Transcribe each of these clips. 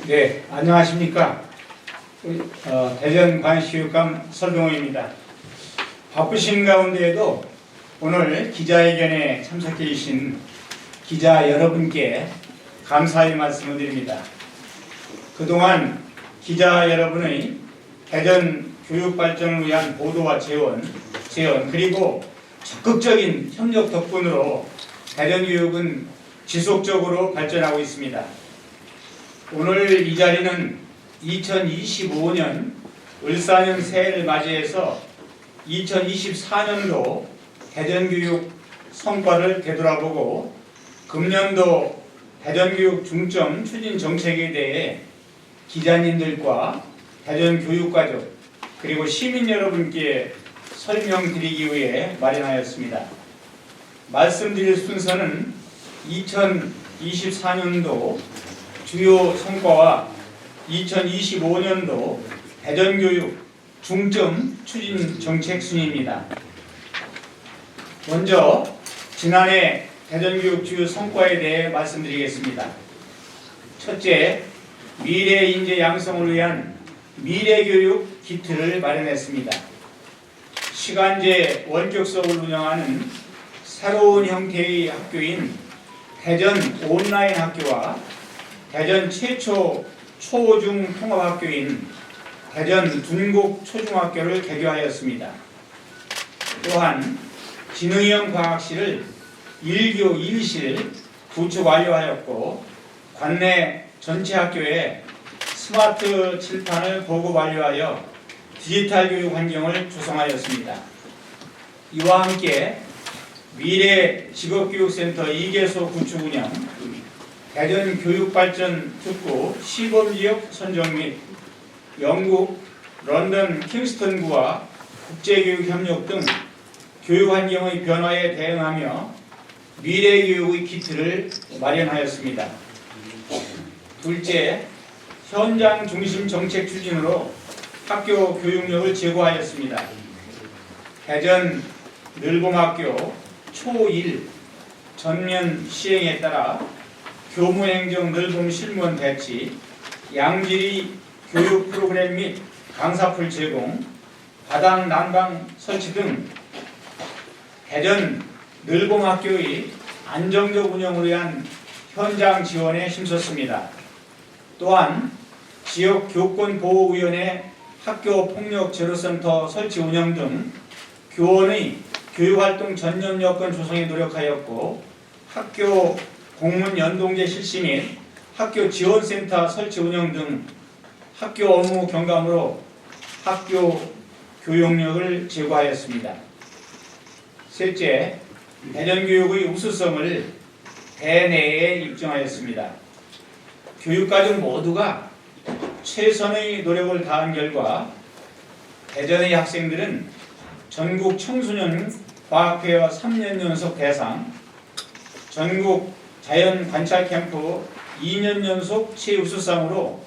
네, 안녕하십니까. 대전관시교육감 설동호입니다. 바쁘신 가운데에도 오늘 기자회견에 참석해 주신 기자 여러분께 감사의 말씀을 드립니다. 그동안 기자 여러분의 대전 교육 발전을 위한 보도와 재원 그리고 적극적인 협력 덕분으로 대전 교육은 지속적으로 발전하고 있습니다. 오늘 이 자리는 2025년 을사년 새해를 맞이해서 2024년도 대전교육 성과를 되돌아보고 금년도 대전교육 중점 추진 정책에 대해 기자님들과 대전교육가족 그리고 시민 여러분께 설명드리기 위해 마련하였습니다. 말씀드릴 순서는 2024년도 주요 성과와 2025년도 대전교육 중점 추진 정책 순입니다. 먼저 지난해 대전교육 주요 성과에 대해 말씀드리겠습니다. 첫째, 미래 인재 양성을 위한 미래교육 키트를 마련했습니다. 시간제 원격 수업을 운영하는 새로운 형태의 학교인 대전 온라인 학교와 대전 최초 초중 통합학교인 대전 둔곡 초중학교를 개교하였습니다. 또한 지능형 과학실을 1교 1실 구축 완료하였고 관내 전체 학교에 스마트 칠판을 보급 완료하여 디지털 교육 환경을 조성하였습니다. 이와 함께 미래 직업교육센터 2개소 구축 운영, 대전 교육발전 특구 시범지역 선정 및 영국, 런던, 킹스턴구와 국제교육협력 등 교육환경의 변화에 대응하며 미래교육의 키트를 마련하였습니다. 둘째, 현장 중심 정책 추진으로 학교 교육력을 제고하였습니다. 대전 늘봄학교 초1 전면 시행에 따라 교무행정 늘봄 실무원 배치, 양질의 교육 프로그램 및 강사풀 제공, 바닥 난방 설치 등 대전 늘봄학교의 안정적 운영을 위한 현장 지원에 힘썼습니다. 또한 지역 교권보호위원회 학교폭력 제로센터 설치 운영 등 교원의 교육활동 전념 여건 조성에 노력하였고 학교 공문 연동제 실시 및 학교 지원센터 설치 운영 등 학교 업무 경감으로 학교 교육력을 제고하였습니다. 셋째, 대전교육의 우수성을 대내에 입증하였습니다. 교육가족 모두가 최선의 노력을 다한 결과 대전의 학생들은 전국 청소년 과학회와 3년 연속 대상, 전국 자연 관찰 캠프 2년 연속 최우수상으로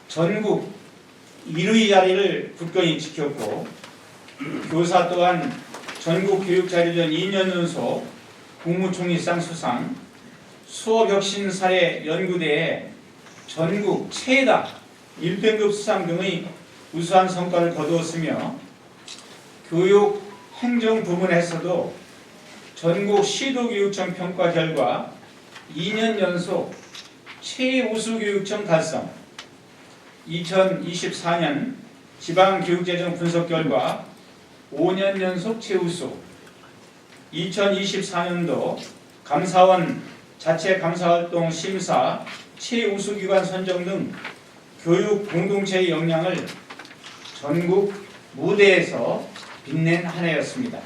전국 1위 자리를 굳건히 지켰고 교사 또한 전국 교육자료전 2년 연속 국무총리상 수상, 수업혁신 사례 연구대회 전국 최다 1등급 수상 등의 우수한 성과를 거두었으며 교육 행정 부문에서도 전국 시도교육청 평가 결과 2년 연속 최우수교육청 달성, 2024년 지방교육재정 분석 결과 5년 연속 최우수, 2024년도 감사원 자체 감사활동 심사 최우수기관 선정 등 교육 공동체의 역량을 전국 무대에서 빛낸 한 해였습니다.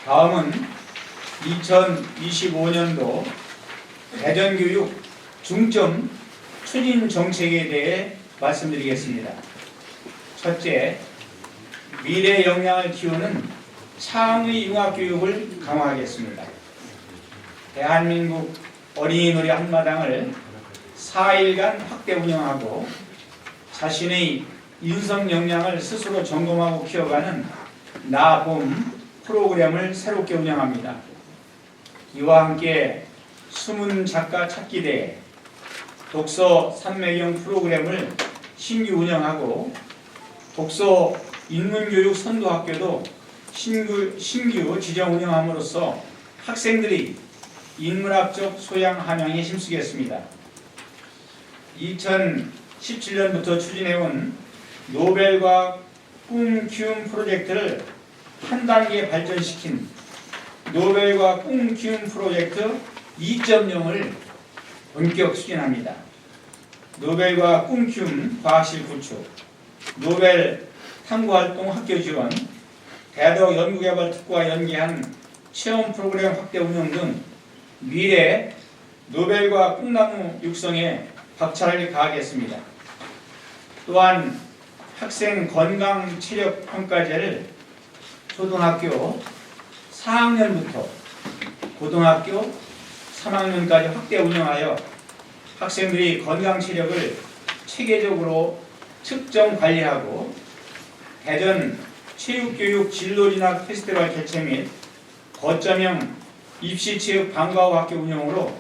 다음은 2025년도 대전교육 중점 추진 정책에 대해 말씀드리겠습니다. 첫째, 미래 역량을 키우는 창의 융합교육을 강화하겠습니다. 대한민국 어린이 놀이 한마당을 4일간 확대 운영하고 자신의 인성 역량을 스스로 점검하고 키워가는 나봄 프로그램을 새롭게 운영합니다. 이와 함께 숨은 작가 찾기 대회, 독서 산매경 프로그램을 신규 운영하고 독서 인문교육 선도학교도 신규 지정 운영함으로써 학생들이 인문학적 소양 함양에 힘쓰겠습니다. 2017년부터 추진해온 노벨과학 꿈 키움 프로젝트를 한 단계 발전시킨 노벨과학 꿈 키움 프로젝트 2.0을 본격 추진합니다. 노벨과학 꿈 키움 과학실 구축, 노벨 탐구활동 학교 지원, 대학 연구개발 특구와 연계한 체험 프로그램 확대 운영 등 미래 노벨과학 꿈나무 육성에 박차를 가하겠습니다. 또한 학생 건강 체력 평가제를 초등학교 4학년부터 고등학교 3학년까지 확대 운영하여 학생들이 건강 체력을 체계적으로 측정 관리하고 대전 체육교육 진로진학 페스티벌 개최 및 거점형 입시체육 방과후 학교 운영으로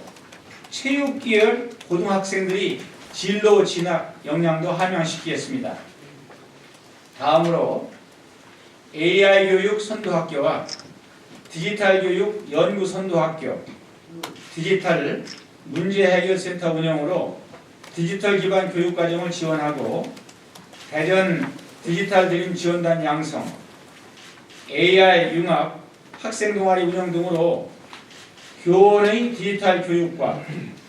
체육계열 고등학생들이 진로 진학 역량도 함양시키겠습니다. 다음으로 AI 교육 선도학교와 디지털 교육 연구 선도학교, 디지털 문제해결센터 운영으로 디지털 기반 교육과정을 지원하고 대전 디지털 드림 지원단 양성, AI 융합 학생 동아리 운영 등으로 교원의 디지털 교육과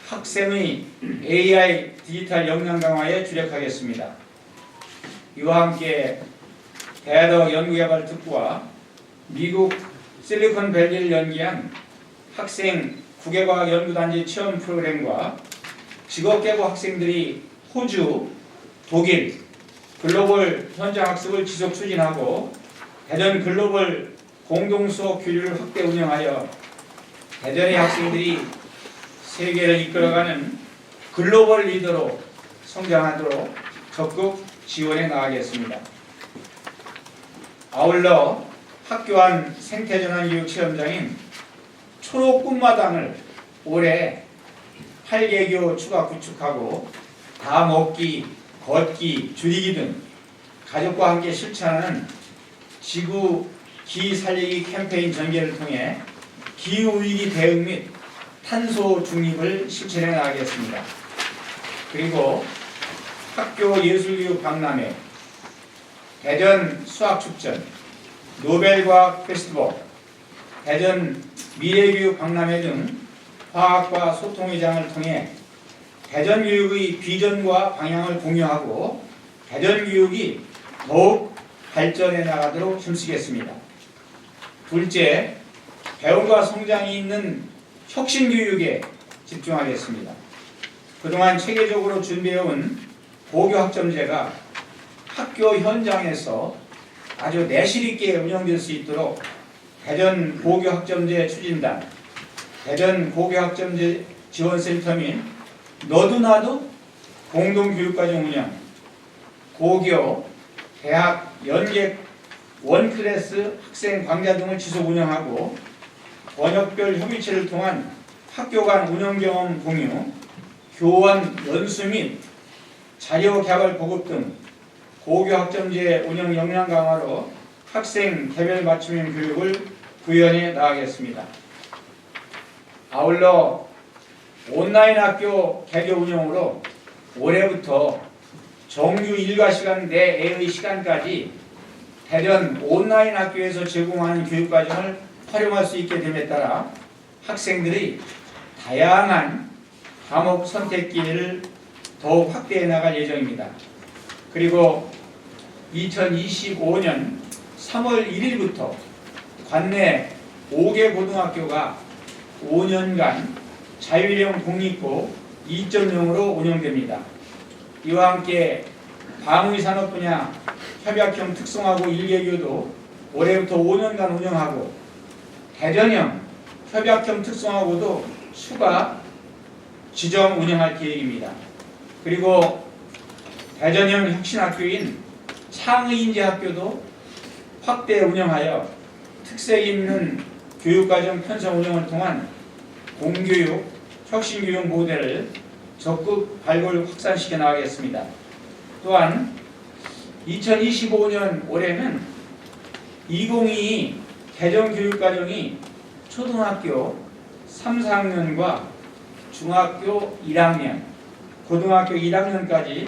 학생의 AI 디지털 역량 강화에 주력하겠습니다. 이와 함께 대학 연구개발 특구와 미국 실리콘밸리를 연계한 학생 국외과학 연구단지 체험 프로그램과 직업계고 학생들이 호주, 독일 글로벌 현장 학습을 지속 추진하고 대전 글로벌 공동수업 교류를 확대 운영하여 대전의 학생들이 세계를 이끌어가는 글로벌 리더로 성장하도록 적극 지원해 나가겠습니다. 아울러 학교 안 생태전환 교육 체험장인 초록 꿈마당을 올해 8개교 추가 구축하고 다 먹기, 걷기, 줄이기 등 가족과 함께 실천하는 지구 기 살리기 캠페인 전개를 통해 기후위기 대응 및 탄소 중립을 실천해 나가겠습니다. 그리고 학교 예술교육 박람회, 대전 수학축전, 노벨과학 페스티벌, 대전 미래교육 박람회 등 화학과 소통의 장을 통해 대전교육의 비전과 방향을 공유하고 대전교육이 더욱 발전해 나가도록 힘쓰겠습니다. 둘째, 배움과 성장이 있는 혁신교육에 집중하겠습니다. 그동안 체계적으로 준비해온 고교학점제가 학교 현장에서 아주 내실 있게 운영될 수 있도록 대전 고교학점제 추진단, 대전 고교학점제 지원센터 및 너도나도 공동교육과정 운영, 고교, 대학 연계 원클래스 학생 강좌 등을 지속 운영하고 번역별 협의체를 통한 학교 간 운영 경험 공유, 교원 연수 및 자료 개발 보급 등 고교학점제 운영 역량 강화로 학생 개별 맞춤형 교육을 구현해 나가겠습니다. 아울러 온라인 학교 개교 운영으로 올해부터 정규 일과 시간 내의 시간까지 대전 온라인 학교에서 제공하는 교육과정을 활용할 수 있게 됨에 따라 학생들이 다양한 과목 선택 기회를 더욱 확대해 나갈 예정입니다. 그리고 2025년 3월 1일부터 관내 5개 고등학교가 5년간 자율형 공립고 2.0으로 운영됩니다. 이와 함께 방위산업 분야 협약형 특성화고 1개교도 올해부터 5년간 운영하고 대전형 협약형 특성화고도 추가 지정 운영할 계획입니다. 그리고 대전형 혁신학교인 창의인재학교도 확대 운영하여 특색 있는 교육과정 편성 운영을 통한 공교육, 혁신교육 모델을 적극 발굴 확산시켜 나가겠습니다. 또한 2025년 올해는 2022 개정교육과정이 초등학교 3, 4학년과 중학교 1학년, 고등학교 1학년까지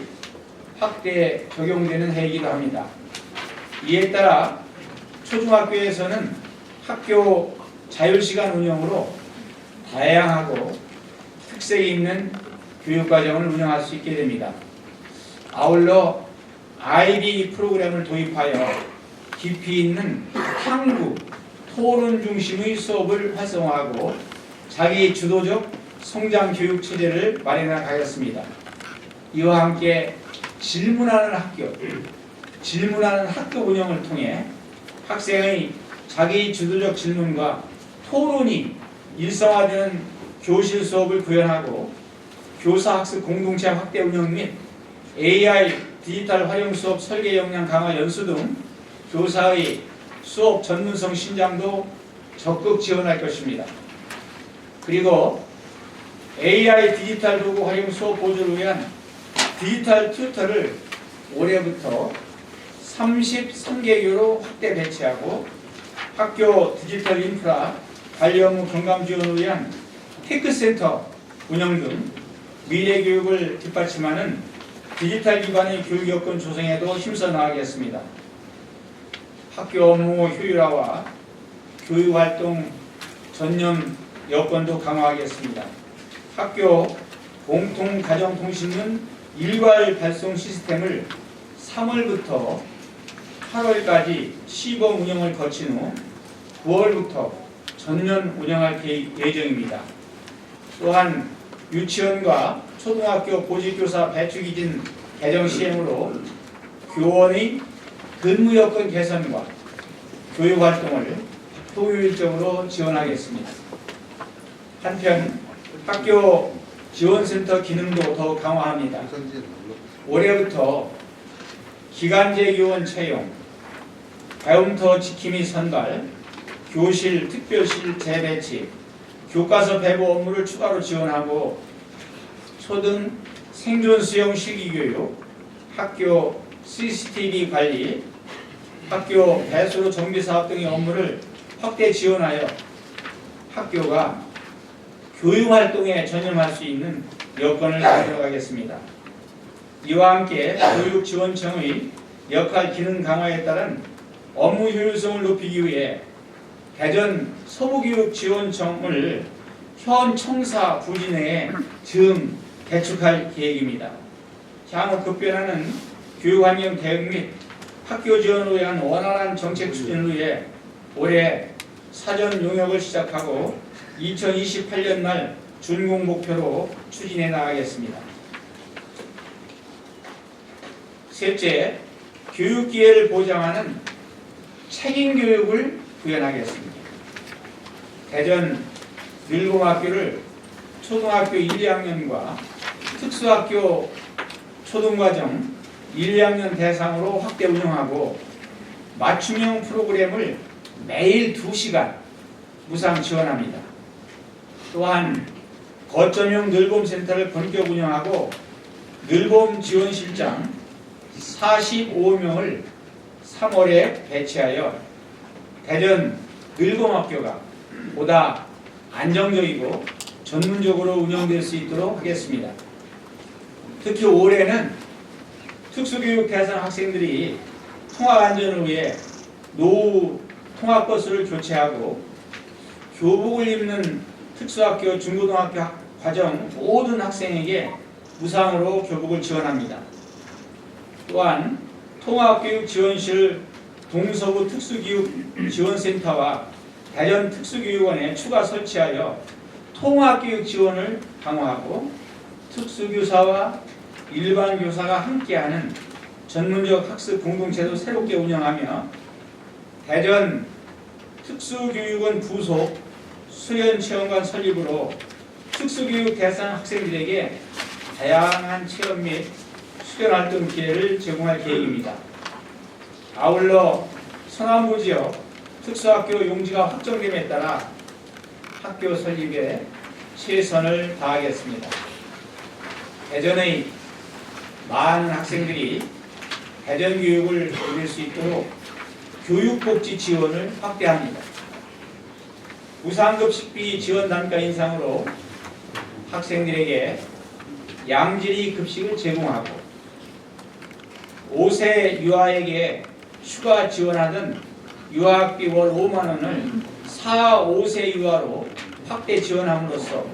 확대 적용되는 해이기도 합니다. 이에 따라 초중학교에서는 학교 자율시간 운영으로 다양하고 특색이 있는 교육과정을 운영할 수 있게 됩니다. 아울러 IB 프로그램을 도입하여 깊이 있는 탐구, 토론 중심의 수업을 활성화하고 자기 주도적 성장 교육 체제를 마련해 가겠습니다. 이와 함께 질문하는 학교 운영을 통해 학생의 자기 주도적 질문과 토론이 일상화되는 교실 수업을 구현하고 교사학습 공동체 확대 운영 및 AI 디지털 활용 수업 설계 역량 강화 연수 등 교사의 수업 전문성 신장도 적극 지원할 것입니다. 그리고 AI 디지털 도구 활용 수업 보조를 위한 디지털 튜터를 올해부터 33개교로 확대 배치하고 학교 디지털 인프라 관리 업무 경감 지원을 위한 테크센터 운영 등 미래 교육을 뒷받침하는 디지털 기반의 교육 여건 조성에도 힘써 나가겠습니다. 학교 업무 효율화와 교육활동 전념 여건도 강화하겠습니다. 학교 공통가정통신문 일괄 발송 시스템을 3월부터 8월까지 시범 운영을 거친 후 9월부터 전면 운영할 예정입니다. 또한 유치원과 초등학교 보직교사 배출기준 개정 시행으로 교원의 근무 여건 개선과 교육활동을 효율적으로 지원하겠습니다. 한편 학교 지원센터 기능도 더욱 강화합니다. 올해부터 기간제 교원 채용, 배움터 지킴이 선발, 교실 특별실 재배치, 교과서 배부 업무를 추가로 지원하고 초등 생존 수영 실기교육, 학교 CCTV 관리, 학교 배수로 정비사업 등의 업무를 확대 지원하여 학교가 교육활동에 전념할 수 있는 여건을 만들어가겠습니다. 이와 함께 교육지원청의 역할 기능 강화에 따른 업무 효율성을 높이기 위해 대전 서부교육지원청을 현 청사 부지 내에 개축할 계획입니다. 향후 급변하는 교육환경 대응 및 학교 지원을 위한 원활한 정책 추진을 위해 올해 사전 용역을 시작하고 2028년 말 준공 목표로 추진해 나가겠습니다. 셋째, 교육 기회를 보장하는 책임 교육을 구현하겠습니다. 대전 늘공학교를 초등학교 1, 2학년과 특수학교 초등과정 1, 2학년 대상으로 확대 운영하고 맞춤형 프로그램을 매일 2시간 무상 지원합니다. 또한 거점형 늘봄센터를 본격 운영하고 늘봄 지원실장 45명을 3월에 배치하여 대전 늘봄학교가 보다 안정적이고 전문적으로 운영될 수 있도록 하겠습니다. 특히 올해는 특수교육 대상 학생들이 통학 안전을 위해 노후 통학버스를 교체하고 교복을 입는 특수학교 중고등학교 과정 모든 학생에게 무상으로 교복을 지원합니다. 또한 통합교육지원실 동서부 특수교육지원센터와 대전 특수교육원에 추가 설치하여 통합교육 지원을 강화하고 특수교사와 일반 교사가 함께하는 전문적 학습 공동체도 새롭게 운영하며 대전 특수교육원 부속 수련체험관 설립으로 특수교육 대상 학생들에게 다양한 체험 및 수련활동 기회를 제공할 계획입니다. 아울러 서남부 지역 특수학교 용지가 확정됨에 따라 학교 설립에 최선을 다하겠습니다. 대전의 많은 학생들이 대전 교육을 누릴 수 있도록 교육복지 지원을 확대합니다. 무상급 식비 지원 단가 인상으로 학생들에게 양질의 급식을 제공하고 5세 유아에게 추가 지원하던 유아학비 월 5만 원을 4, 5세 유아로 확대 지원함으로써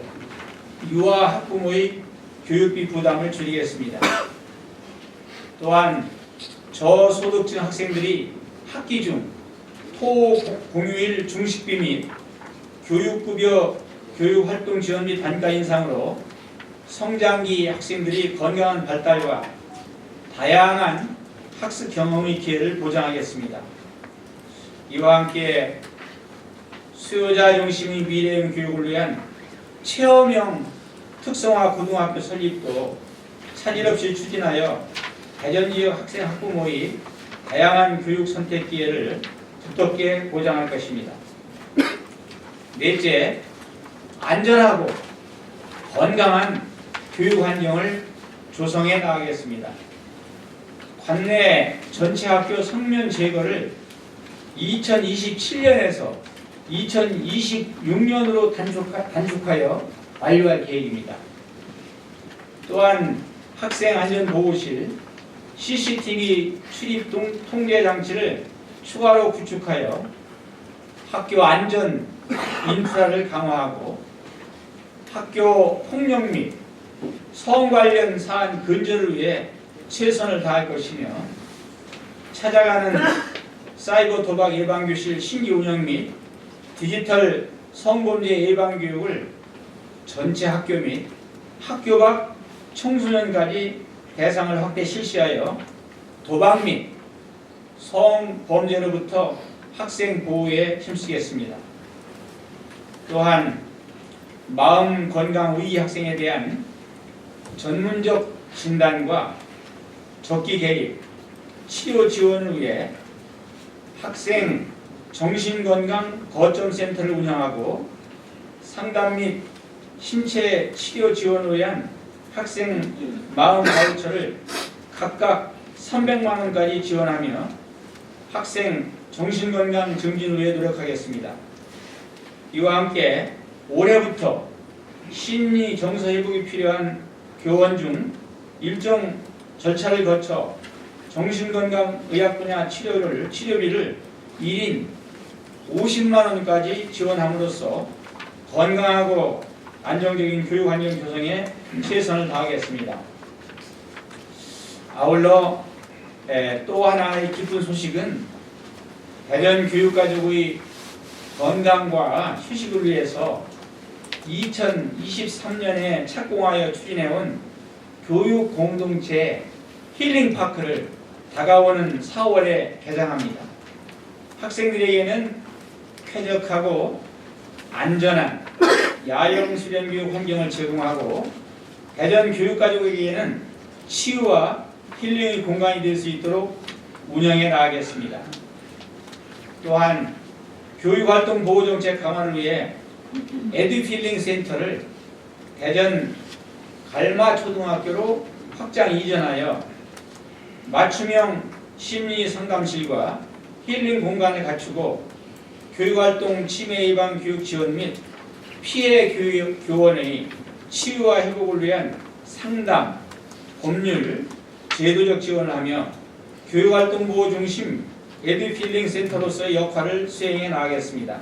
유아 학부모의 교육비 부담을 줄이겠습니다. 또한 저소득층 학생들이 학기 중 토공휴일 중식비 및 교육급여 교육활동 지원 및 단가 인상으로 성장기 학생들이 건강한 발달과 다양한 학습 경험의 기회를 보장하겠습니다. 이와 함께 수요자 중심의 미래형 교육을 위한 체험형 특성화 고등학교 설립도 차질 없이 추진하여 대전 지역 학생 학부모의 다양한 교육 선택 기회를 두텁게 보장할 것입니다. 넷째, 안전하고 건강한 교육 환경을 조성해 나가겠습니다. 관내 전체 학교 성면 제거를 2027년에서 2026년으로 단축하여 완료할 계획입니다. 또한 학생안전보호실, CCTV 출입 통제 장치를 추가로 구축하여 학교 안전 인프라를 강화하고 학교 폭력 및 성 관련 사안 근절을 위해 최선을 다할 것이며 찾아가는 사이버 도박 예방교실 신규 운영 및 디지털 성범죄 예방 교육을 전체 학교 및 학교 밖 청소년까지 대상을 확대 실시하여 도박 및 성범죄로부터 학생 보호에 힘쓰겠습니다. 또한 마음 건강 의의 학생에 대한 전문적 진단과 적기 개입, 치료 지원을 위해 학생 정신건강 거점센터를 운영하고 상담 및 신체 치료 지원을 위한 학생 마음 바우처를 각각 300만 원까지 지원하며 학생 정신건강 증진을 위해 노력하겠습니다. 이와 함께 올해부터 심리 정서 회복이 필요한 교원 중 일정 절차를 거쳐 정신건강의학 분야 치료비를 1인 50만 원까지 지원함으로써 건강하고 안정적인 교육 환경 조성에 최선을 다하겠습니다. 아울러 또 하나의 기쁜 소식은 대전 교육가족의 건강과 휴식을 위해서 2023년에 착공하여 추진해온 교육 공동체 힐링파크를 다가오는 4월에 개장합니다. 학생들에게는 쾌적하고 안전한 야영 수련 교육 환경을 제공하고 대전 교육가족에게는 치유와 힐링의 공간이 될 수 있도록 운영해 나가겠습니다. 또한 교육활동 보호정책 강화를 위해 에듀필링 센터를 대전 갈마초등학교로 확장 이전하여 맞춤형 심리상담실과 힐링 공간을 갖추고 교육활동 치매 예방 교육 지원 및 피해 교원의 치유와 회복을 위한 상담, 법률, 제도적 지원을 하며 교육활동 보호 중심 에듀필링 센터로서의 역할을 수행해 나가겠습니다.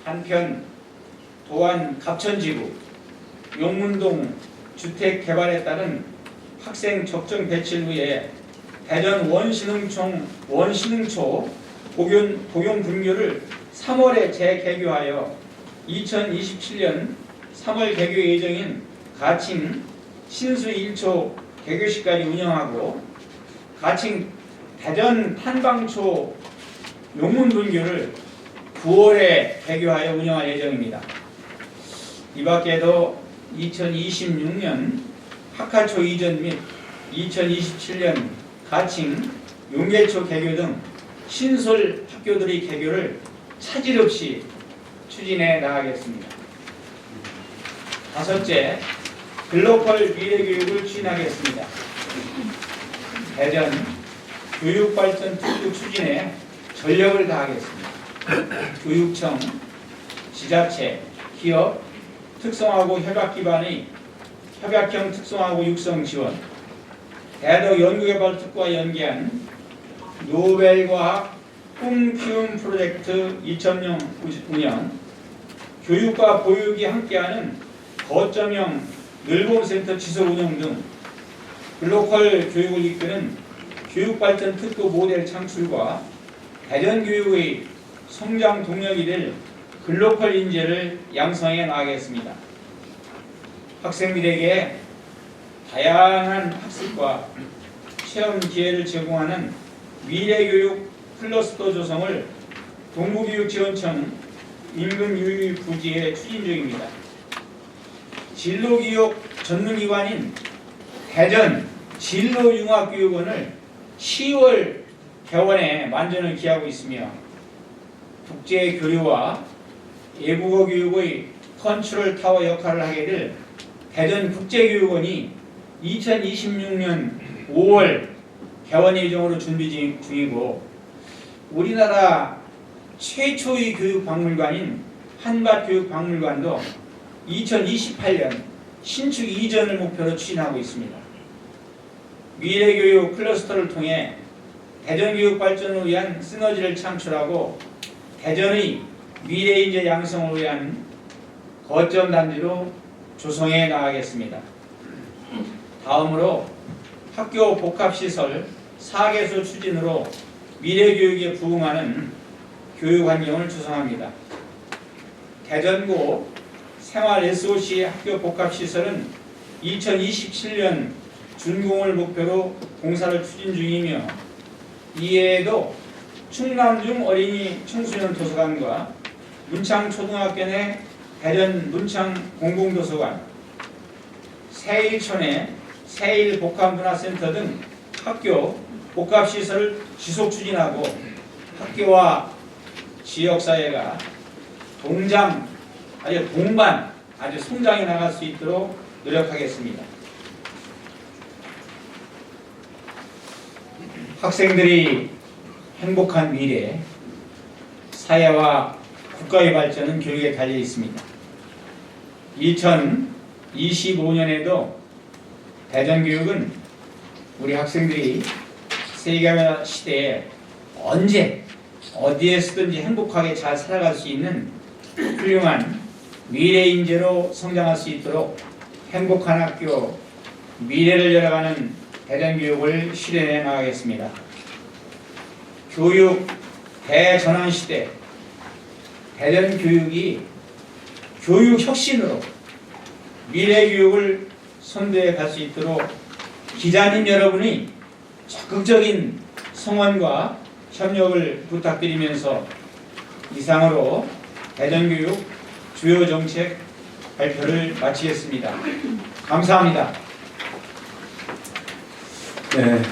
한편 도안 갑천지구, 용문동 주택 개발에 따른 학생 적정 배치를 위해 대전 원신흥초 복용 분교를 3월에 재개교하여 2027년 3월 개교 예정인 가칭 신수 1초 개교식까지 운영하고 가칭 대전 탄방초 용문분교를 9월에 개교하여 운영할 예정입니다. 이 밖에도 2026년 학하초 이전 및 2027년 가칭 용계초 개교 등 신설 학교들의 개교를 차질 없이 추진해 나가겠습니다. 다섯째, 글로벌 미래교육을 추진하겠습니다. 대전 교육발전 특구 추진에 전력을 다하겠습니다. 교육청, 지자체, 기업, 특성화고 협약 기반의 협약형 특성화고 육성 지원, 대덕 연구개발 특구와 연계한 노벨과학 꿈키움 프로젝트 2005년, 교육과 보육이 함께하는 거점형 늘봄센터 지속 운영 등 글로컬 교육을 이끄는 교육발전 특구 모델 창출과 대전교육의 성장 동력이 될 글로컬 인재를 양성해 나가겠습니다. 학생들에게 다양한 학습과 체험 기회를 제공하는 미래교육 클러스터 조성을 동부교육지원청 임금유휴 부지에 추진 중입니다. 진로교육 전문기관인 대전 진로융합교육원을 10월 개원에 만전을 기하고 있으며 국제교류와 외국어 교육의 컨트롤 타워 역할을 하게 될 대전국제교육원이 2026년 5월 개원 예정으로 준비 중이고, 우리나라 최초의 교육박물관인 한밭교육박물관도 2028년 신축 이전을 목표로 추진하고 있습니다. 미래교육 클러스터를 통해 대전교육 발전을 위한 시너지를 창출하고 대전의 미래인재 양성을 위한 거점 단지로 조성해 나가겠습니다. 다음으로 학교 복합시설 4개소 추진으로 미래교육에 부응하는 교육환경을 조성합니다. 대전고 생활 SOC 학교 복합시설은 2027년 준공을 목표로 공사를 추진 중이며, 이외에도 충남중 어린이 청소년 도서관과 문창초등학교 내 대전 문창 공공도서관, 세일촌의 세일복합문화센터 등 학교 복합시설을 지속 추진하고 학교와 지역사회가 동반 아주 성장해 나갈 수 있도록 노력하겠습니다. 학생들이 행복한 미래, 사회와 국가의 발전은 교육에 달려 있습니다. 2025년에도 대전교육은 우리 학생들이 세계화 시대에 언제 어디에서든지 행복하게 잘 살아갈 수 있는 훌륭한 미래인재로 성장할 수 있도록 행복한 학교, 미래를 열어가는 대전교육을 실현해 나가겠습니다. 교육 대전환 시대, 대전교육이 교육혁신으로 미래교육을 선도해 갈 수 있도록 기자님 여러분의 적극적인 성원과 협력을 부탁드리면서 이상으로 대전교육 주요 정책 발표를 마치겠습니다. 감사합니다. 네.